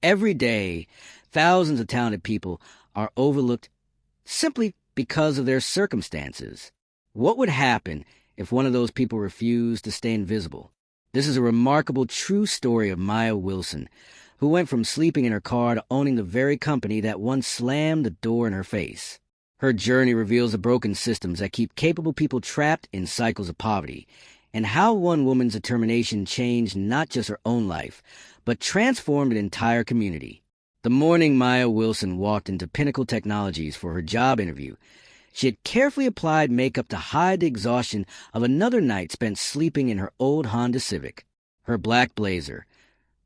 Every day, thousands of talented people are overlooked simply because of their circumstances. What would happen if one of those people refused to stay invisible? This is a remarkable true story of Maya Wilson, who went from sleeping in her car to owning the very company that once slammed the door in her face. Her journey reveals the broken systems that keep capable people trapped in cycles of poverty, and how one woman's determination changed not just her own life, but transformed an entire community. The morning Maya Wilson walked into Pinnacle Technologies for her job interview, she had carefully applied makeup to hide the exhaustion of another night spent sleeping in her old Honda Civic. Her black blazer,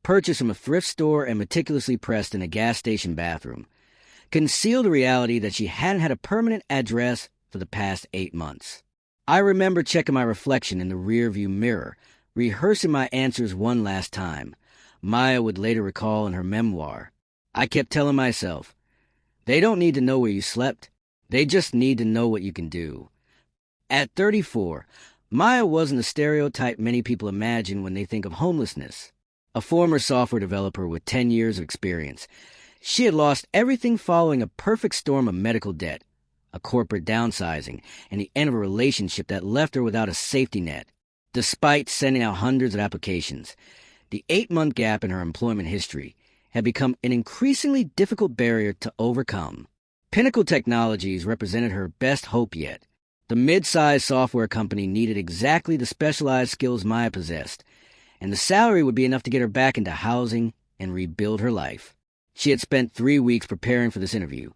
purchased from a thrift store and meticulously pressed in a gas station bathroom, concealed the reality that she hadn't had a permanent address for the past 8 months. I remember checking my reflection in the rearview mirror, rehearsing my answers one last time. Maya would later recall in her memoir, I kept telling myself, they don't need to know where you slept. They just need to know what you can do. At 34, Maya wasn't the stereotype many people imagine when they think of homelessness. A former software developer with 10 years of experience, she had lost everything following a perfect storm of medical debt, a corporate downsizing, and the end of a relationship that left her without a safety net. Despite sending out hundreds of applications, the 8-month gap in her employment history had become an increasingly difficult barrier to overcome. Pinnacle Technologies represented her best hope yet. The mid-sized software company needed exactly the specialized skills Maya possessed, and the salary would be enough to get her back into housing and rebuild her life. She had spent 3 weeks preparing for this interview,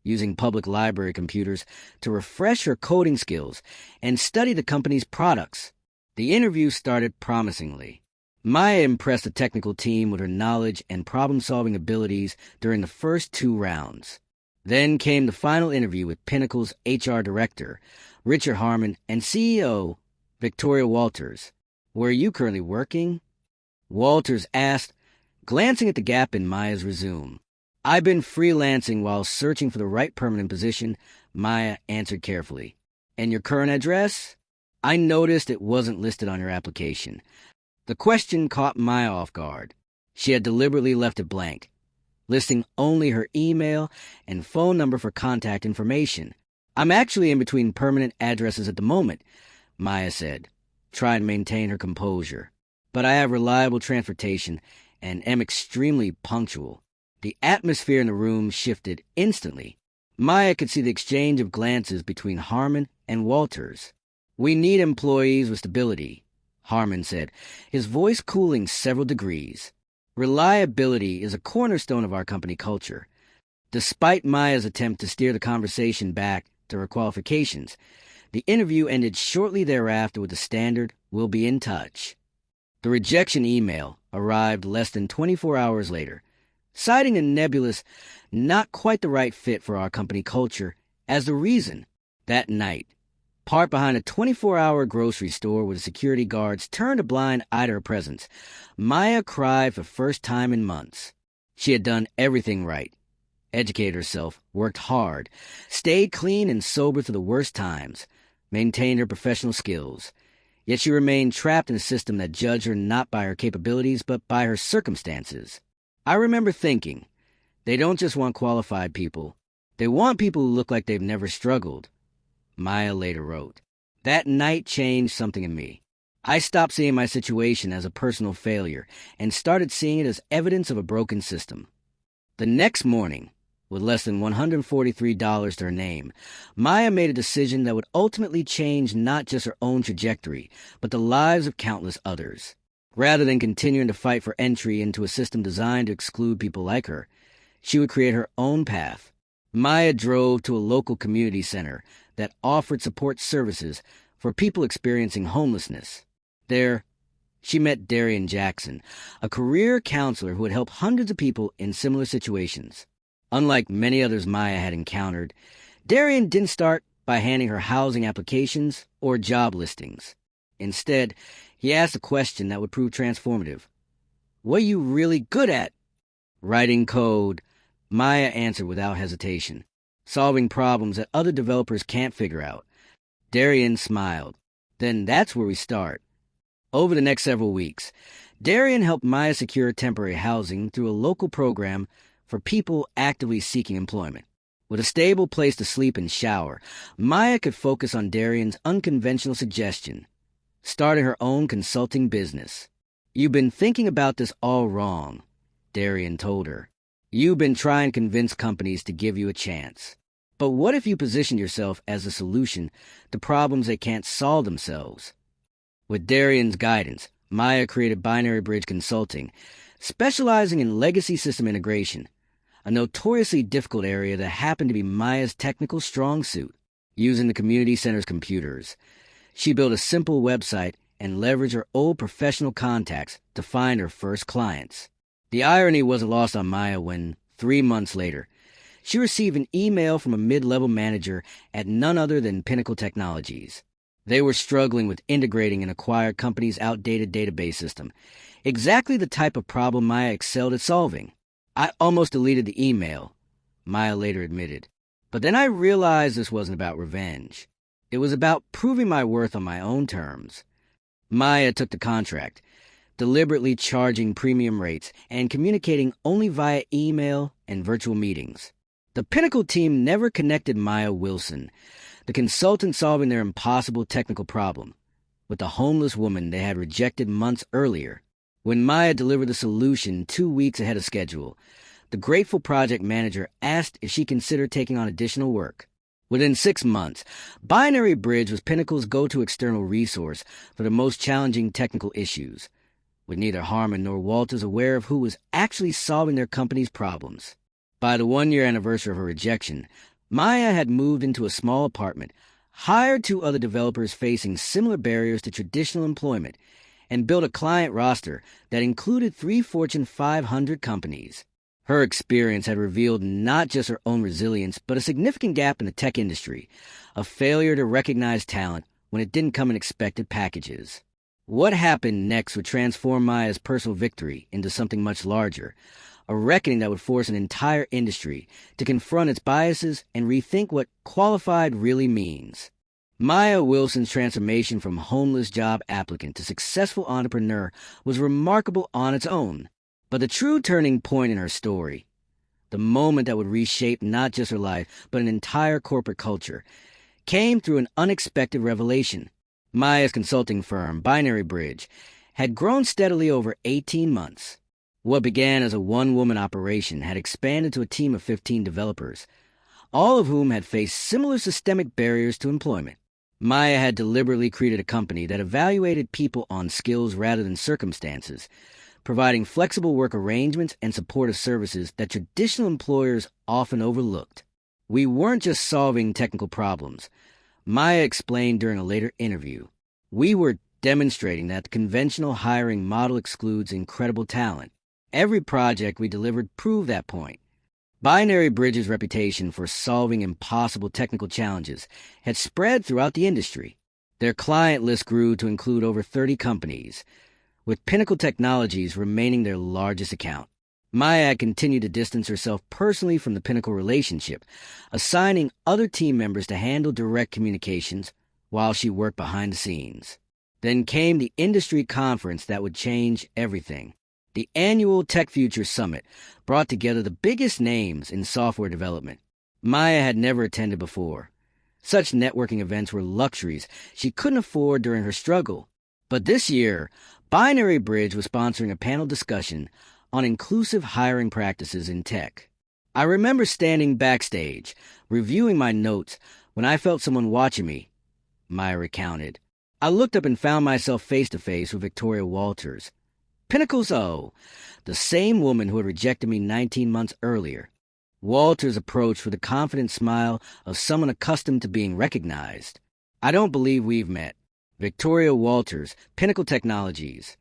using public library computers to refresh her coding skills and study the company's products. The interview started promisingly. Maya impressed the technical team with her knowledge and problem-solving abilities during the first 2 rounds. Then came the final interview with Pinnacle's HR director, Richard Harmon, and CEO, Victoria Walters. Where are you currently working? Walters asked, glancing at the gap in Maya's resume. I've been freelancing while searching for the right permanent position, Maya answered carefully. And your current address? I noticed it wasn't listed on your application. The question caught Maya off guard. She had deliberately left it blank, listing only her email and phone number for contact information. I'm actually in between permanent addresses at the moment, Maya said, trying to maintain her composure. But I have reliable transportation and am extremely punctual. The atmosphere in the room shifted instantly. Maya could see the exchange of glances between Harmon and Walters. We need employees with stability, Harmon said, his voice cooling several degrees. Reliability is a cornerstone of our company culture. Despite Maya's attempt to steer the conversation back to her qualifications, the interview ended shortly thereafter with the standard, "We'll be in touch." The rejection email arrived less than 24 hours later, citing a nebulous, not quite the right fit for our company culture as the reason. That night, parked behind a 24-hour grocery store where the security guards turned a blind eye to her presence, Maya cried for the first time in months. She had done everything right, educated herself, worked hard, stayed clean and sober through the worst times, maintained her professional skills. Yet she remained trapped in a system that judged her not by her capabilities but by her circumstances. I remember thinking, they don't just want qualified people, they want people who look like they've never struggled. Maya later wrote, that night changed something in me. I stopped seeing my situation as a personal failure and started seeing it as evidence of a broken system. The next morning, with less than $143 to her name, Maya made a decision that would ultimately change not just her own trajectory, but the lives of countless others. Rather than continuing to fight for entry into a system designed to exclude people like her, she would create her own path. Maya drove to a local community center that offered support services for people experiencing homelessness. There, she met Darian Jackson, a career counselor who had helped hundreds of people in similar situations. Unlike many others Maya had encountered, Darian didn't start by handing her housing applications or job listings. Instead, he asked a question that would prove transformative. What are you really good at? Writing code, Maya answered without hesitation. Solving problems that other developers can't figure out. Darian smiled. Then that's where we start. Over the next several weeks, Darian helped Maya secure temporary housing through a local program for people actively seeking employment. With a stable place to sleep and shower, Maya could focus on Darian's unconventional suggestion, starting her own consulting business. "You've been thinking about this all wrong," Darian told her. "You've been trying to convince companies to give you a chance. But what if you position yourself as a solution to problems they can't solve themselves?" With Darian's guidance, Maya created Binary Bridge Consulting, specializing in legacy system integration, a notoriously difficult area that happened to be Maya's technical strong suit. Using the community center's computers, she built a simple website and leveraged her old professional contacts to find her first clients. The irony wasn't lost on Maya when, 3 months later, she received an email from a mid-level manager at none other than Pinnacle Technologies. They were struggling with integrating an acquired company's outdated database system, exactly the type of problem Maya excelled at solving. "I almost deleted the email," Maya later admitted. "But then I realized this wasn't about revenge. It was about proving my worth on my own terms." Maya took the contract, deliberately charging premium rates and communicating only via email and virtual meetings. The Pinnacle team never connected Maya Wilson, the consultant solving their impossible technical problem, with the homeless woman they had rejected months earlier. When Maya delivered the solution 2 weeks ahead of schedule, the grateful project manager asked if she considered taking on additional work. Within 6 months, Binary Bridge was Pinnacle's go-to external resource for the most challenging technical issues, with neither Harmon nor Walters aware of who was actually solving their company's problems. By the 1-year anniversary of her rejection, Maya had moved into a small apartment, hired 2 other developers facing similar barriers to traditional employment, and built a client roster that included 3 Fortune 500 companies. Her experience had revealed not just her own resilience, but a significant gap in the tech industry, a failure to recognize talent when it didn't come in expected packages. What happened next would transform Maya's personal victory into something much larger, a reckoning that would force an entire industry to confront its biases and rethink what qualified really means. Maya Wilson's transformation from homeless job applicant to successful entrepreneur was remarkable on its own. But the true turning point in her story, the moment that would reshape not just her life, but an entire corporate culture, came through an unexpected revelation. Maya's consulting firm, Binary Bridge, had grown steadily over 18 months. What began as a one-woman operation had expanded to a team of 15 developers, all of whom had faced similar systemic barriers to employment. Maya had deliberately created a company that evaluated people on skills rather than circumstances, providing flexible work arrangements and supportive services that traditional employers often overlooked. "We weren't just solving technical problems," Maya explained during a later interview. "We were demonstrating that the conventional hiring model excludes incredible talent. Every project we delivered proved that point." Binary Bridge's reputation for solving impossible technical challenges had spread throughout the industry. Their client list grew to include over 30 companies, with Pinnacle Technologies remaining their largest account. Maya had continued to distance herself personally from the Pinnacle relationship, assigning other team members to handle direct communications while she worked behind the scenes. Then came the industry conference that would change everything. The annual Tech Future Summit brought together the biggest names in software development. Maya had never attended before. Such networking events were luxuries she couldn't afford during her struggle. But this year, Binary Bridge was sponsoring a panel discussion on inclusive hiring practices in tech. "I remember standing backstage, reviewing my notes, when I felt someone watching me," Maya recounted. "I looked up and found myself face-to-face with Victoria Walters, Pinnacle's the same woman who had rejected me 19 months earlier." Walters approached with the confident smile of someone accustomed to being recognized. "I don't believe we've met." Victoria Walters, Pinnacle Technologies.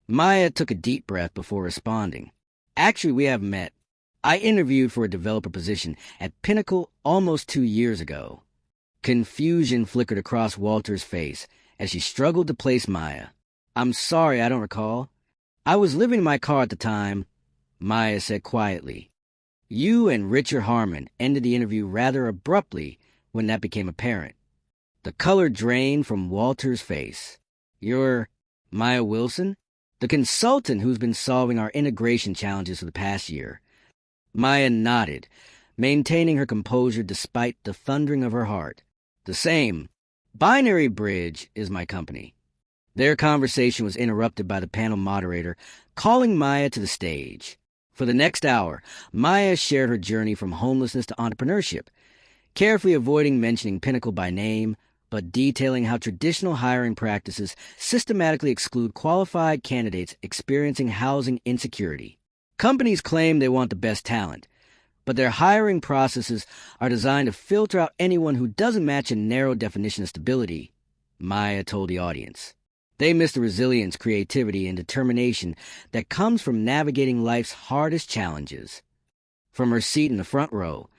Maya took a deep breath before responding. "Actually, we have met. I interviewed for a developer position at Pinnacle almost 2 years ago." Confusion flickered across Walters' face as she struggled to place Maya. "I'm sorry, I don't recall. I was living in my car at the time," Maya said quietly. "You and Richard Harmon ended the interview rather abruptly when that became apparent." The color drained from Walter's face. "You're Maya Wilson?" The consultant who's been solving our integration challenges for the past year. Maya nodded, maintaining her composure despite the thundering of her heart. The same. Binary Bridge is my company. Their conversation was interrupted by the panel moderator calling Maya to the stage. For the next hour, Maya shared her journey from homelessness to entrepreneurship, carefully avoiding mentioning Pinnacle by name, but detailing how traditional hiring practices systematically exclude qualified candidates experiencing housing insecurity. Companies claim they want the best talent, but their hiring processes are designed to filter out anyone who doesn't match a narrow definition of stability, Maya told the audience. They miss the resilience, creativity, and determination that comes from navigating life's hardest challenges. From her seat in the front row,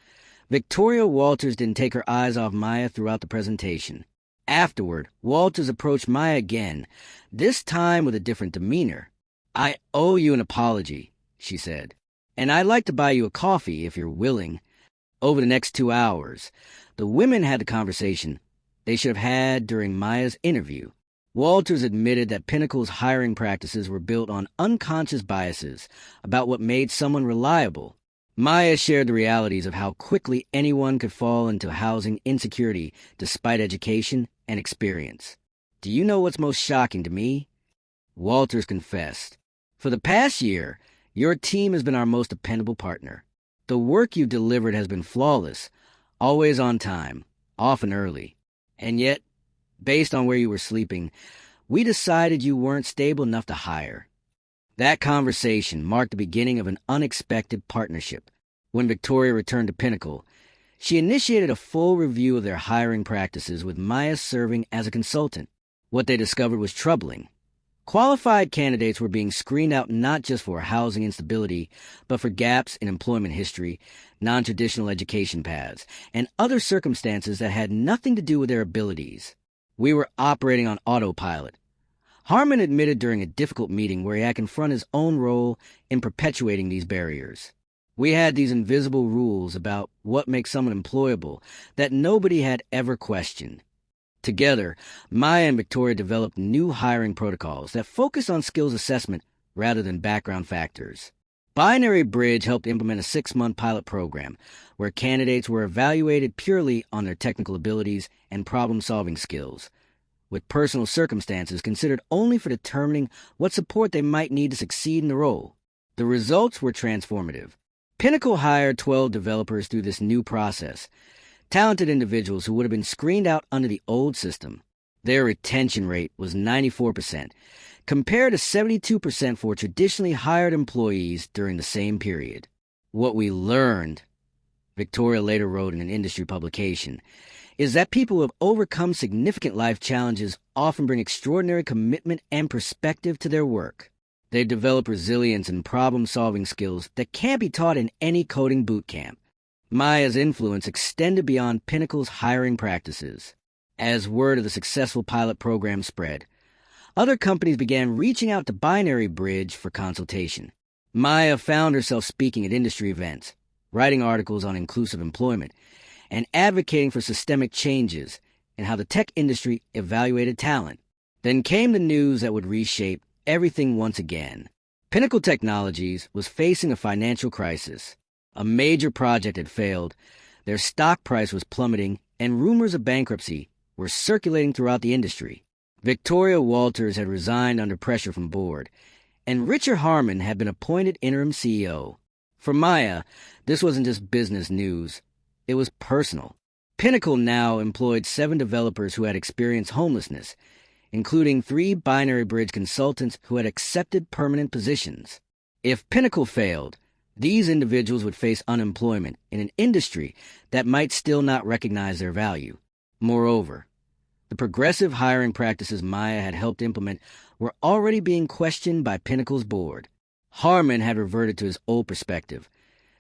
Victoria Walters didn't take her eyes off Maya throughout the presentation. Afterward, Walters approached Maya again, this time with a different demeanor. "I owe you an apology," she said, "and I'd like to buy you a coffee if you're willing." Over the next 2 hours, the women had the conversation they should have had during Maya's interview. Walters admitted that Pinnacle's hiring practices were built on unconscious biases about what made someone reliable. Maya shared the realities of how quickly anyone could fall into housing insecurity despite education and experience. "Do you know what's most shocking to me?" Walters confessed. "For the past year, your team has been our most dependable partner. The work you've delivered has been flawless, always on time, often early. And yet, based on where you were sleeping, we decided you weren't stable enough to hire." That conversation marked the beginning of an unexpected partnership. When Victoria returned to Pinnacle, she initiated a full review of their hiring practices with Maya serving as a consultant. What they discovered was troubling. Qualified candidates were being screened out not just for housing instability, but for gaps in employment history, non-traditional education paths, and other circumstances that had nothing to do with their abilities. "We were operating on autopilot," Harmon admitted during a difficult meeting where he had confronted his own role in perpetuating these barriers. "We had these invisible rules about what makes someone employable that nobody had ever questioned." Together, Maya and Victoria developed new hiring protocols that focus on skills assessment rather than background factors. Binary Bridge helped implement a 6-month pilot program where candidates were evaluated purely on their technical abilities and problem-solving skills, with personal circumstances considered only for determining what support they might need to succeed in the role. The results were transformative. Pinnacle hired 12 developers through this new process, talented individuals who would have been screened out under the old system. Their retention rate was 94%, compared to 72% for traditionally hired employees during the same period. "What we learned," Victoria later wrote in an industry publication, "is that people who have overcome significant life challenges often bring extraordinary commitment and perspective to their work. They develop resilience and problem-solving skills that can't be taught in any coding boot camp." Maya's influence extended beyond Pinnacle's hiring practices. As word of the successful pilot program spread, other companies began reaching out to Binary Bridge for consultation. Maya found herself speaking at industry events, writing articles on inclusive employment, and advocating for systemic changes in how the tech industry evaluated talent. Then came the news that would reshape everything once again. Pinnacle Technologies was facing a financial crisis. A major project had failed, their stock price was plummeting, and rumors of bankruptcy were circulating throughout the industry. Victoria Walters had resigned under pressure from board, and Richard Harmon had been appointed interim CEO. For Maya, this wasn't just business news. It was personal. Pinnacle now employed 7 developers who had experienced homelessness, including 3 Binary Bridge consultants who had accepted permanent positions. If Pinnacle failed, these individuals would face unemployment in an industry that might still not recognize their value. Moreover, the progressive hiring practices Maya had helped implement were already being questioned by Pinnacle's board. Harmon had reverted to his old perspective,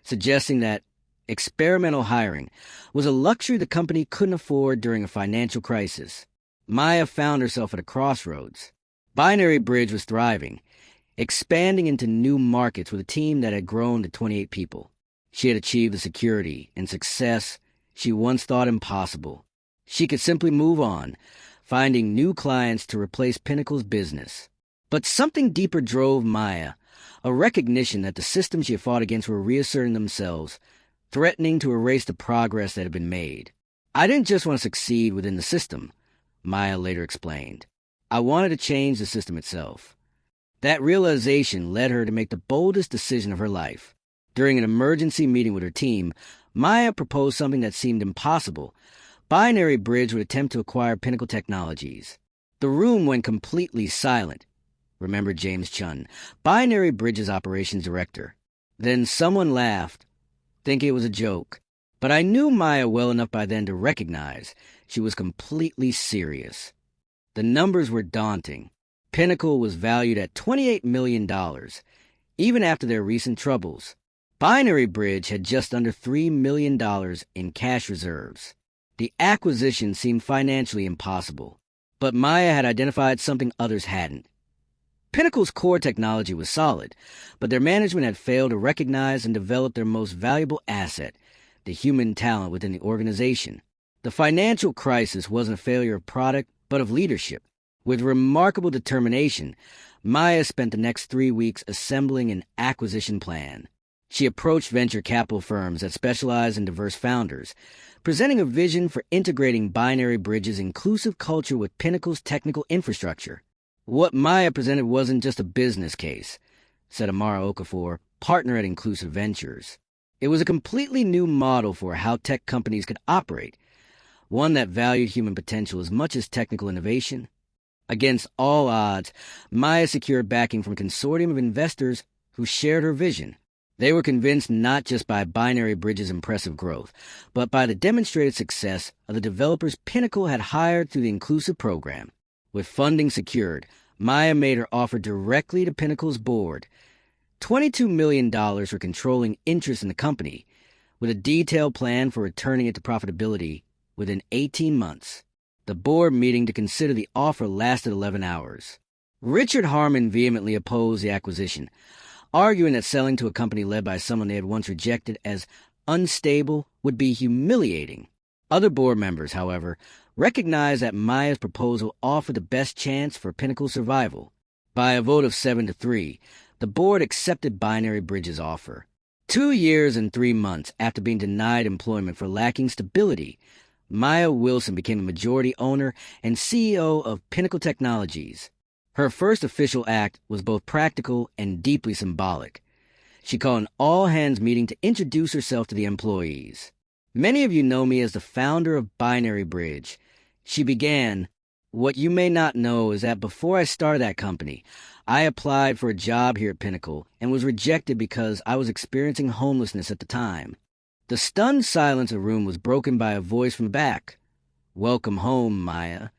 suggesting that experimental hiring was a luxury the company couldn't afford during a financial crisis. Maya found herself at a crossroads. Binary Bridge was thriving, expanding into new markets with a team that had grown to 28 people. She had achieved the security and success she once thought impossible. She could simply move on, finding new clients to replace Pinnacle's business. But something deeper drove Maya, a recognition that the systems she had fought against were reasserting themselves, threatening to erase the progress that had been made. I didn't just want to succeed within the system, Maya later explained. I wanted to change the system itself. That realization led her to make the boldest decision of her life. During an emergency meeting with her team, Maya proposed something that seemed impossible. Binary Bridge would attempt to acquire Pinnacle Technologies. The room went completely silent, remembered James Chun, Binary Bridge's operations director. Then someone laughed, thinking it was a joke. But I knew Maya well enough by then to recognize she was completely serious. The numbers were daunting. Pinnacle was valued at $28 million, even after their recent troubles. Binary Bridge had just under $3 million in cash reserves. The acquisition seemed financially impossible, but Maya had identified something others hadn't. Pinnacle's core technology was solid, but their management had failed to recognize and develop their most valuable asset, the human talent within the organization. The financial crisis wasn't a failure of product, but of leadership. With remarkable determination, Maya spent the next 3 weeks assembling an acquisition plan. She approached venture capital firms that specialize in diverse founders, presenting a vision for integrating Binary Bridge's inclusive culture with Pinnacle's technical infrastructure. What Maya presented wasn't just a business case, said Amara Okafor, partner at Inclusive Ventures. It was a completely new model for how tech companies could operate, one that valued human potential as much as technical innovation. Against all odds, Maya secured backing from a consortium of investors who shared her vision. They were convinced not just by Binary Bridge's impressive growth, but by the demonstrated success of the developers Pinnacle had hired through the Inclusive program. With funding secured, Maya made her offer directly to Pinnacle's board, $22 million for controlling interest in the company, with a detailed plan for returning it to profitability within 18 months. The board meeting to consider the offer lasted 11 hours. Richard Harmon vehemently opposed the acquisition, arguing that selling to a company led by someone they had once rejected as unstable would be humiliating. Other board members, however, recognized that Maya's proposal offered the best chance for Pinnacle's survival. By a vote of 7-3, the board accepted Binary Bridge's offer. 2 years and 3 months after being denied employment for lacking stability, Maya Wilson became a majority owner and CEO of Pinnacle Technologies. Her first official act was both practical and deeply symbolic. She called an all-hands meeting to introduce herself to the employees. Many of you know me as the founder of Binary Bridge. She began, "What you may not know is that before I started that company, I applied for a job here at Pinnacle and was rejected because I was experiencing homelessness at the time." The stunned silence of the room was broken by a voice from the back. "Welcome home, Maya."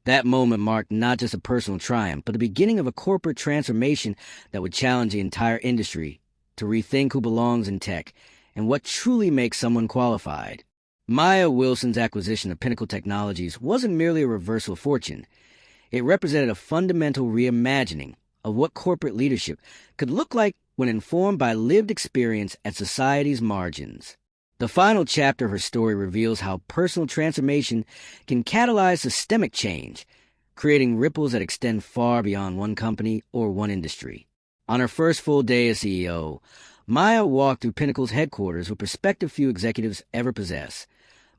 That moment marked not just a personal triumph, but the beginning of a corporate transformation that would challenge the entire industry to rethink who belongs in tech and what truly makes someone qualified. Maya Wilson's acquisition of Pinnacle Technologies wasn't merely a reversal of fortune. It represented a fundamental reimagining of what corporate leadership could look like when informed by lived experience at society's margins. The final chapter of her story reveals how personal transformation can catalyze systemic change, creating ripples that extend far beyond one company or one industry. On her first full day as CEO, Maya walked through Pinnacle's headquarters with perspective few executives ever possess.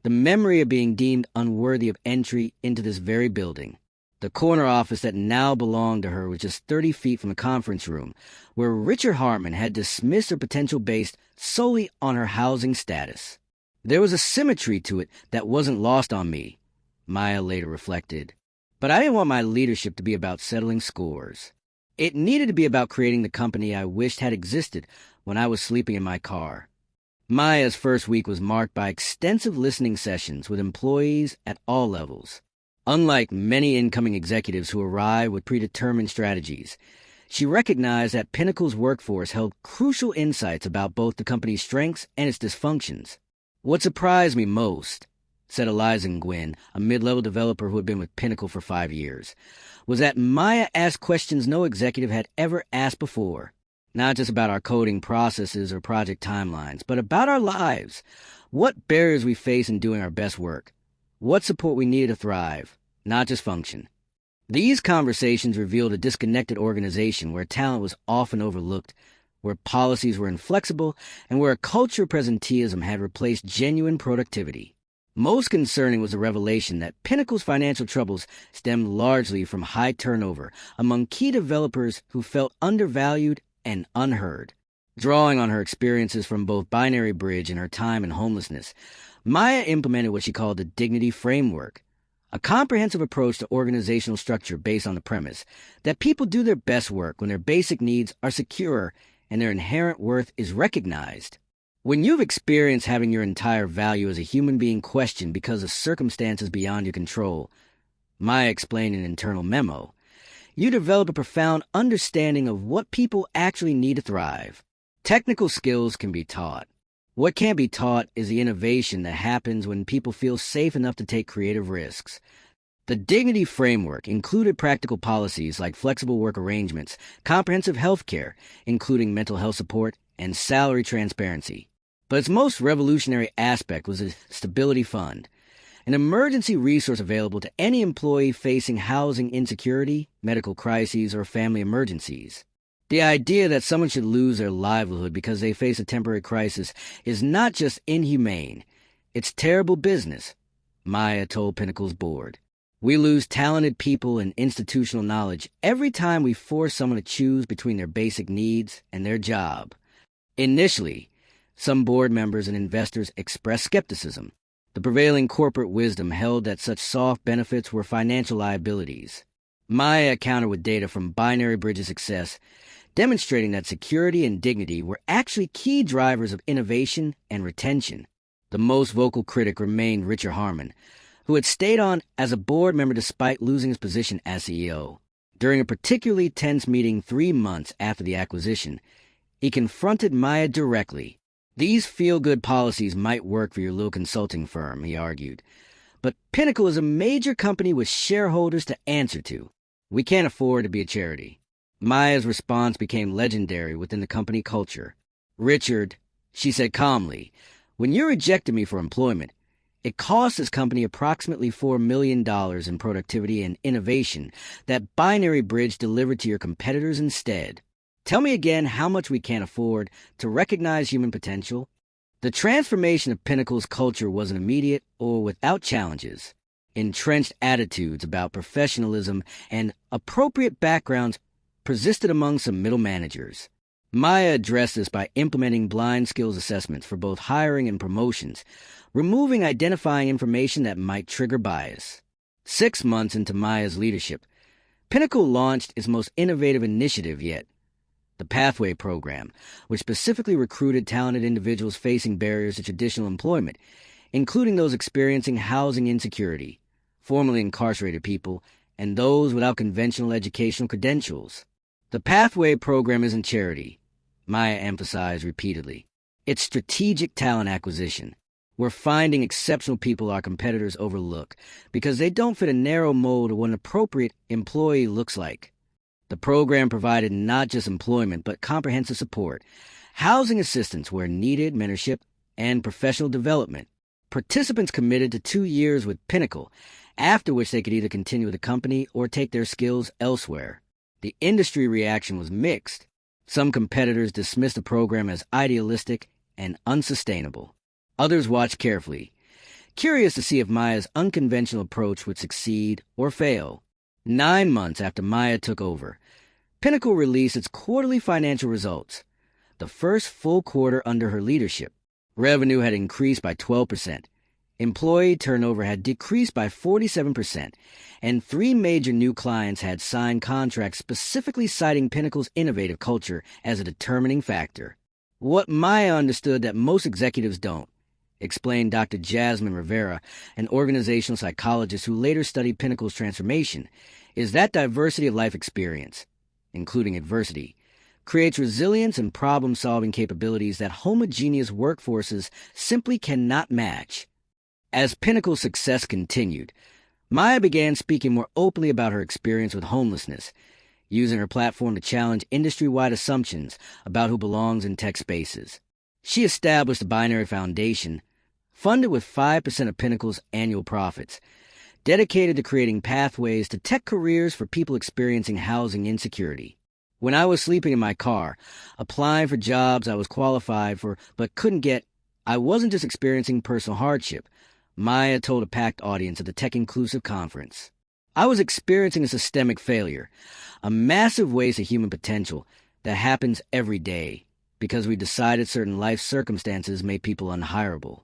The memory of being deemed unworthy of entry into this very building. The corner office that now belonged to her was just 30 feet from the conference room, where Richard Hartman had dismissed her potential based solely on her housing status. There was a symmetry to it that wasn't lost on me, Maya later reflected. But I didn't want my leadership to be about settling scores. It needed to be about creating the company I wished had existed when I was sleeping in my car. Maya's first week was marked by extensive listening sessions with employees at all levels. Unlike many incoming executives who arrive with predetermined strategies, she recognized that Pinnacle's workforce held crucial insights about both the company's strengths and its dysfunctions. "What surprised me most," said Eliza Nguyen, a mid-level developer who had been with Pinnacle for 5 years, was that Maya asked questions no executive had ever asked before. Not just about our coding processes or project timelines, but about our lives. What barriers we face in doing our best work. What support we needed to thrive, not just function. These conversations revealed a disconnected organization where talent was often overlooked, where policies were inflexible, and where a culture of presenteeism had replaced genuine productivity. Most concerning was the revelation that Pinnacle's financial troubles stemmed largely from high turnover among key developers who felt undervalued and unheard. Drawing on her experiences from both Binary Bridge and her time in homelessness, Maya implemented what she called the Dignity Framework, a comprehensive approach to organizational structure based on the premise that people do their best work when their basic needs are secure and their inherent worth is recognized. When you've experienced having your entire value as a human being questioned because of circumstances beyond your control, Maya explained in an internal memo, you develop a profound understanding of what people actually need to thrive. Technical skills can be taught. What can't be taught is the innovation that happens when people feel safe enough to take creative risks. The Dignity Framework included practical policies like flexible work arrangements, comprehensive health care, including mental health support, and salary transparency. But its most revolutionary aspect was a stability fund, an emergency resource available to any employee facing housing insecurity, medical crises, or family emergencies. The idea that someone should lose their livelihood because they face a temporary crisis is not just inhumane, it's terrible business, Maya told Pinnacle's board. We lose talented people and institutional knowledge every time we force someone to choose between their basic needs and their job. Initially, some board members and investors expressed skepticism. The prevailing corporate wisdom held that such soft benefits were financial liabilities. Maya countered with data from Binary Bridge's success, demonstrating that security and dignity were actually key drivers of innovation and retention. The most vocal critic remained Richard Harmon, who had stayed on as a board member despite losing his position as CEO. During a particularly tense meeting 3 months after the acquisition, he confronted Maya directly. These feel-good policies might work for your little consulting firm, he argued, but Pinnacle is a major company with shareholders to answer to. We can't afford to be a charity. Maya's response became legendary within the company culture. Richard, she said calmly, when you rejected me for employment, it cost this company approximately $4 million in productivity and innovation that Binary Bridge delivered to your competitors instead. Tell me again how much we can't afford to recognize human potential. The transformation of Pinnacle's culture wasn't immediate or without challenges. Entrenched attitudes about professionalism and appropriate backgrounds persisted among some middle managers. Maya addressed this by implementing blind skills assessments for both hiring and promotions, removing identifying information that might trigger bias. 6 months into Maya's leadership, Pinnacle launched its most innovative initiative yet, the Pathway Program, which specifically recruited talented individuals facing barriers to traditional employment, including those experiencing housing insecurity, formerly incarcerated people, and those without conventional educational credentials. The Pathway Program isn't charity, Maya emphasized repeatedly. It's strategic talent acquisition. We're finding exceptional people our competitors overlook because they don't fit a narrow mold of what an appropriate employee looks like. The program provided not just employment but comprehensive support, housing assistance where needed, mentorship, and professional development. Participants committed to 2 years with Pinnacle, after which they could either continue with the company or take their skills elsewhere. The industry reaction was mixed. Some competitors dismissed the program as idealistic and unsustainable. Others watched carefully, curious to see if Maya's unconventional approach would succeed or fail. 9 months after Maya took over, Pinnacle released its quarterly financial results, the first full quarter under her leadership. Revenue had increased by 12%. Employee turnover had decreased by 47%, and 3 major new clients had signed contracts specifically citing Pinnacle's innovative culture as a determining factor. What Maya understood that most executives don't, explained Dr. Jasmine Rivera, an organizational psychologist who later studied Pinnacle's transformation, is that diversity of life experience, including adversity, creates resilience and problem-solving capabilities that homogeneous workforces simply cannot match. As Pinnacle's success continued, Maya began speaking more openly about her experience with homelessness, using her platform to challenge industry-wide assumptions about who belongs in tech spaces. She established the Binary Foundation, funded with 5% of Pinnacle's annual profits, dedicated to creating pathways to tech careers for people experiencing housing insecurity. When I was sleeping in my car, applying for jobs I was qualified for but couldn't get, I wasn't just experiencing personal hardship, Maya told a packed audience at the Tech Inclusive Conference. I was experiencing a systemic failure, a massive waste of human potential that happens every day because we decided certain life circumstances made people unhireable.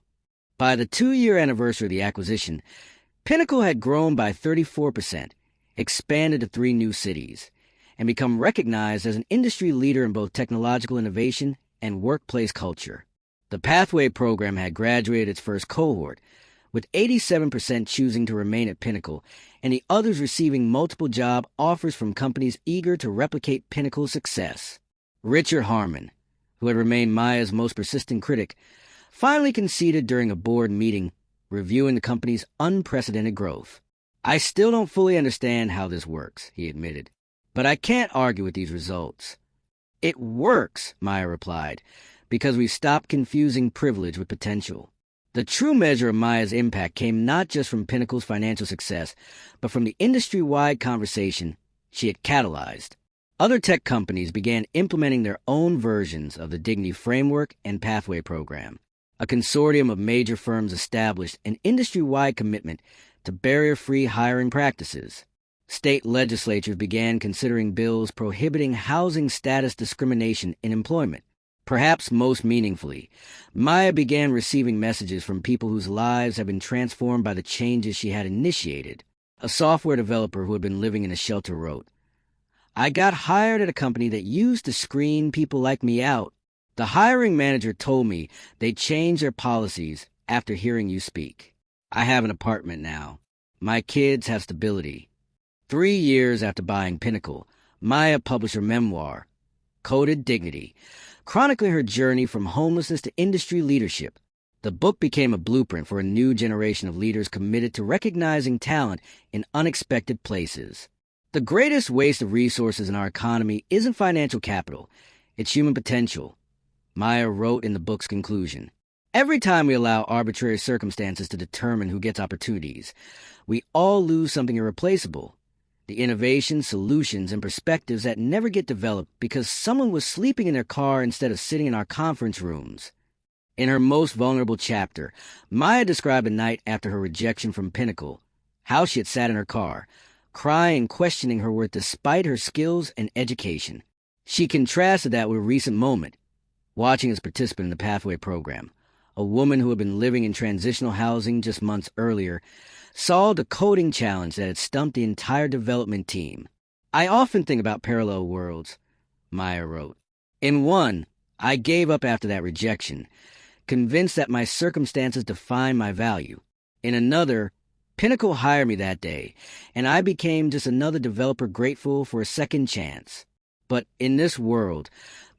By the 2-year anniversary of the acquisition, Pinnacle had grown by 34%, expanded to 3 new cities, and become recognized as an industry leader in both technological innovation and workplace culture. The Pathway program had graduated its first cohort, with 87% choosing to remain at Pinnacle and the others receiving multiple job offers from companies eager to replicate Pinnacle's success. Richard Harmon, who had remained Maya's most persistent critic, finally conceded during a board meeting reviewing the company's unprecedented growth. "I still don't fully understand how this works," he admitted, "but I can't argue with these results." "It works," Maya replied, "because we've stopped confusing privilege with potential." The true measure of Maya's impact came not just from Pinnacle's financial success, but from the industry-wide conversation she had catalyzed. Other tech companies began implementing their own versions of the Dignity Framework and Pathway program. A consortium of major firms established an industry-wide commitment to barrier-free hiring practices. State legislatures began considering bills prohibiting housing status discrimination in employment. Perhaps most meaningfully, Maya began receiving messages from people whose lives had been transformed by the changes she had initiated. A software developer who had been living in a shelter wrote, "I got hired at a company that used to screen people like me out. The hiring manager told me they changed their policies after hearing you speak. I have an apartment now. My kids have stability." 3 years after buying Pinnacle, Maya published her memoir, Coded Dignity, chronicling her journey from homelessness to industry leadership. The book became a blueprint for a new generation of leaders committed to recognizing talent in unexpected places. The greatest waste of resources in our economy isn't financial capital, it's human potential, Maya wrote in the book's conclusion. Every time we allow arbitrary circumstances to determine who gets opportunities, we all lose something irreplaceable. The innovations, solutions, and perspectives that never get developed because someone was sleeping in their car instead of sitting in our conference rooms. In her most vulnerable chapter, Maya described a night after her rejection from Pinnacle, how she had sat in her car, crying and questioning her worth despite her skills and education. She contrasted that with a recent moment, watching as a participant in the Pathway program. A woman who had been living in transitional housing just months earlier saw the coding challenge that had stumped the entire development team. "I often think about parallel worlds," Maya wrote. "In one, I gave up after that rejection, convinced that my circumstances define my value. In another, Pinnacle hired me that day, and I became just another developer grateful for a second chance. But in this world,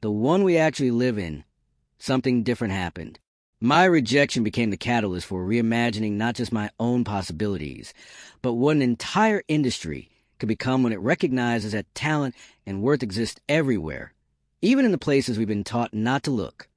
the one we actually live in, something different happened. My rejection became the catalyst for reimagining not just my own possibilities, but what an entire industry could become when it recognizes that talent and worth exist everywhere, even in the places we've been taught not to look."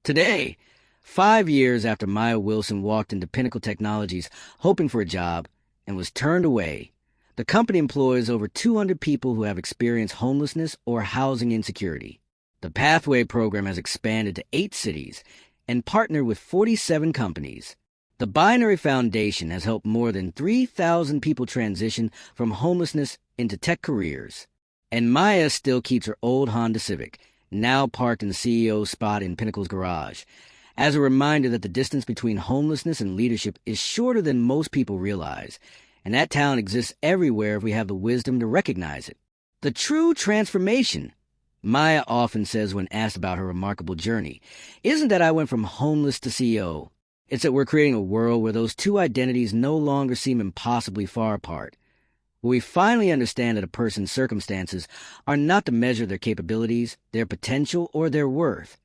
Today, 5 years after Maya Wilson walked into Pinnacle Technologies hoping for a job and was turned away, the company employs over 200 people who have experienced homelessness or housing insecurity. The Pathway program has expanded to 8 cities and partnered with 47 companies. The Binary Foundation has helped more than 3,000 people transition from homelessness into tech careers. And Maya still keeps her old Honda Civic, now parked in the CEO's spot in Pinnacle's garage, as a reminder that the distance between homelessness and leadership is shorter than most people realize, and that talent exists everywhere if we have the wisdom to recognize it. The true transformation, Maya often says when asked about her remarkable journey, isn't that I went from homeless to CEO. It's that we're creating a world where those two identities no longer seem impossibly far apart, where we finally understand that a person's circumstances are not the measure of their capabilities, their potential, or their worth,